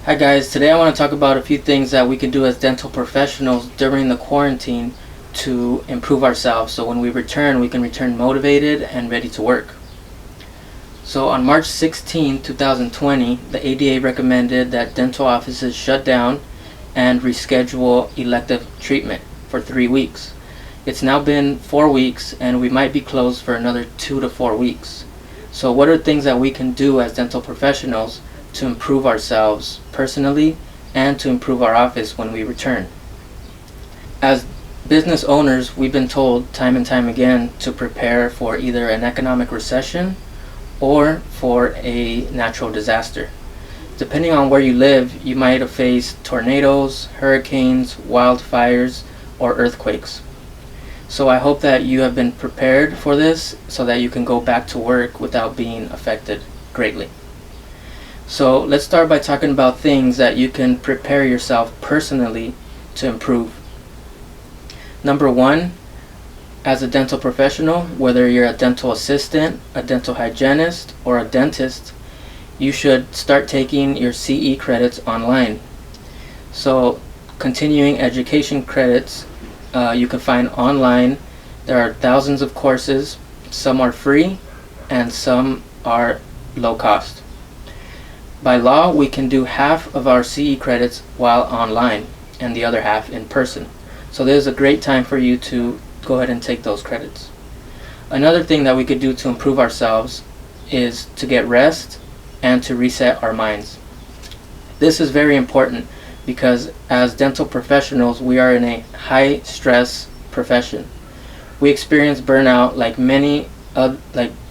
Hi guys, today I want to talk about a few things that we can do as dental professionals during the quarantine to improve ourselves so when we return, we can return motivated and ready to work. So on March 16, 2020, the ADA recommended that dental offices shut down and reschedule elective treatment for 3 weeks. It's now been 4 weeks and we might be closed for another 2 to 4 weeks. So what are things that we can do as dental professionals to improve ourselves personally and to improve our office when we return? As business owners, we've been told time and time again to prepare for either an economic recession or for a natural disaster. Depending on where you live, you might have faced tornadoes, hurricanes, wildfires, or earthquakes. So I hope that you have been prepared for this so that you can go back to work without being affected greatly. So let's start by talking about things that you can prepare yourself personally to improve. Number one, as a dental professional, whether you're a dental assistant, a dental hygienist, or a dentist, you should start taking your CE credits online. So continuing education credits you can find online. There are thousands of courses. Some are free and some are low cost. By law, we can do half of our CE credits while online and the other half in person. So this is a great time for you to go ahead and take those credits. Another thing that we could do to improve ourselves is to get rest and to reset our minds. This is very important because as dental professionals, we are in a high stress profession. We experience burnout like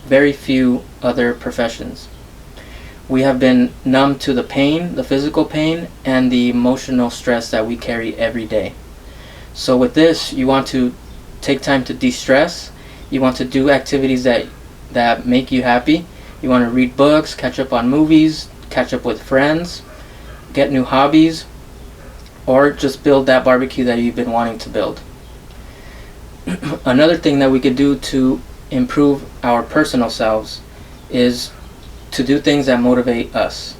very few other professions. We have been numb to the pain, the physical pain, and the emotional stress that we carry every day. So with this, you want to take time to de-stress. You want to do activities that make you happy. You want to read books, catch up on movies, catch up with friends, get new hobbies, or just build that barbecue that you've been wanting to build. Another thing that we could do to improve our personal selves is to do things that motivate us.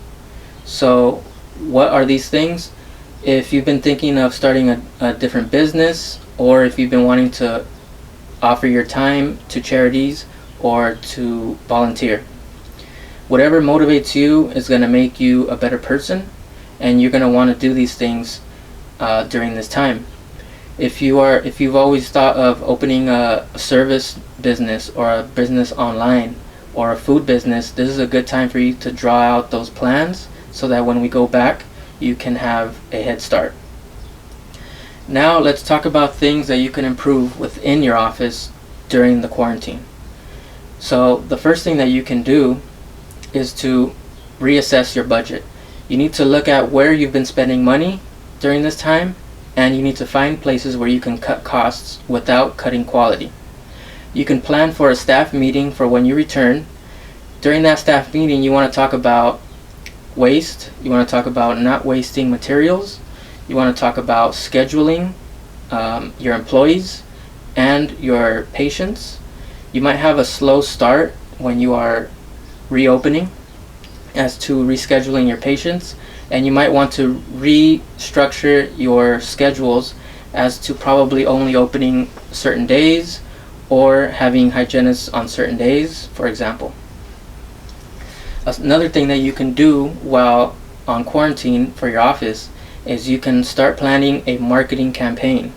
So what are these things? If you've been thinking of starting a different business, or if you've been wanting to offer your time to charities or to volunteer, whatever motivates you is going to make you a better person, and you're going to want to do these things during this time. If you've always thought of opening a service business or a business online or a food business, this is a good time for you to draw out those plans so that when we go back, you can have a head start. Now let's talk about things that you can improve within your office during the quarantine. So the first thing that you can do is to reassess your budget. You need to look at where you've been spending money during this time, and you need to find places where you can cut costs without cutting quality. You can plan for a staff meeting for when you return. During that staff meeting, you want to talk about waste. You want to talk about not wasting materials. You want to talk about scheduling your employees and your patients. You might have a slow start when you are reopening as to rescheduling your patients, and you might want to restructure your schedules as to probably only opening certain days or having hygienists on certain days, for example. Another thing that you can do while on quarantine for your office is you can start planning a marketing campaign.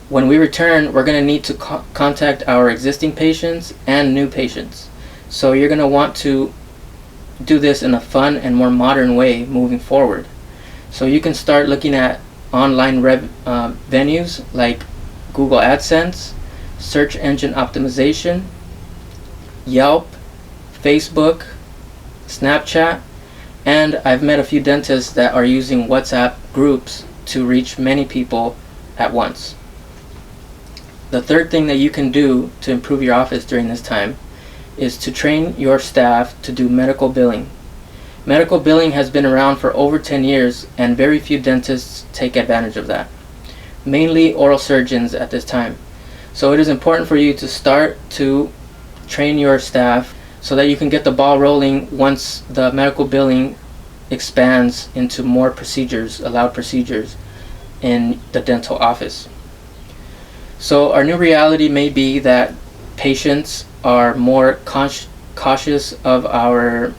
When we return, we're going to need to contact our existing patients and new patients. So you're going to want to do this in a fun and more modern way moving forward. So you can start looking at online venues like Google AdSense, search engine optimization, Yelp, Facebook, Snapchat, and I've met a few dentists that are using WhatsApp groups to reach many people at once. The third thing that you can do to improve your office during this time is to train your staff to do medical billing. Medical billing has been around for over 10 years and very few dentists take advantage of that. Mainly oral surgeons at this time. So it is important for you to start to train your staff so that you can get the ball rolling once the medical billing expands into more procedures, allowed procedures in the dental office. So our new reality may be that patients are more cautious of our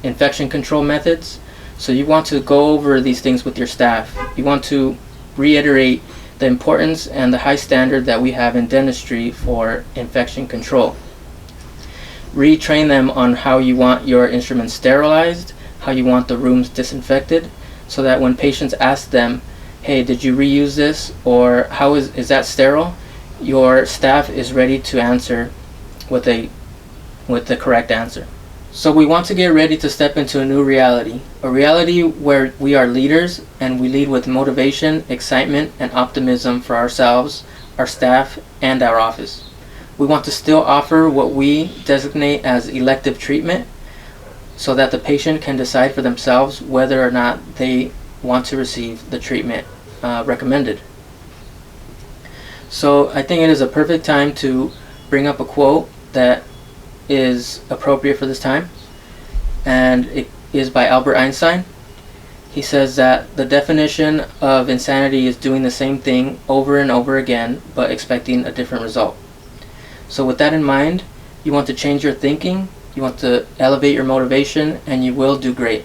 infection control methods. So you want to go over these things with your staff. You want to reiterate the importance and the high standard that we have in dentistry for infection control. Retrain them on how you want your instruments sterilized, how you want the rooms disinfected, so that when patients ask them, hey, did you reuse this, or how is that sterile, your staff is ready to answer with the correct answer. So we want to get ready to step into a new reality, a reality where we are leaders and we lead with motivation, excitement, and optimism for ourselves, our staff, and our office. We want to still offer what we designate as elective treatment so that the patient can decide for themselves whether or not they want to receive the treatment recommended. So I think it is a perfect time to bring up a quote that is appropriate for this time, and it is by Albert Einstein. He says that the definition of insanity is doing the same thing over and over again but expecting a different result. So with that in mind, you want to change your thinking, you want to elevate your motivation, and you will do great.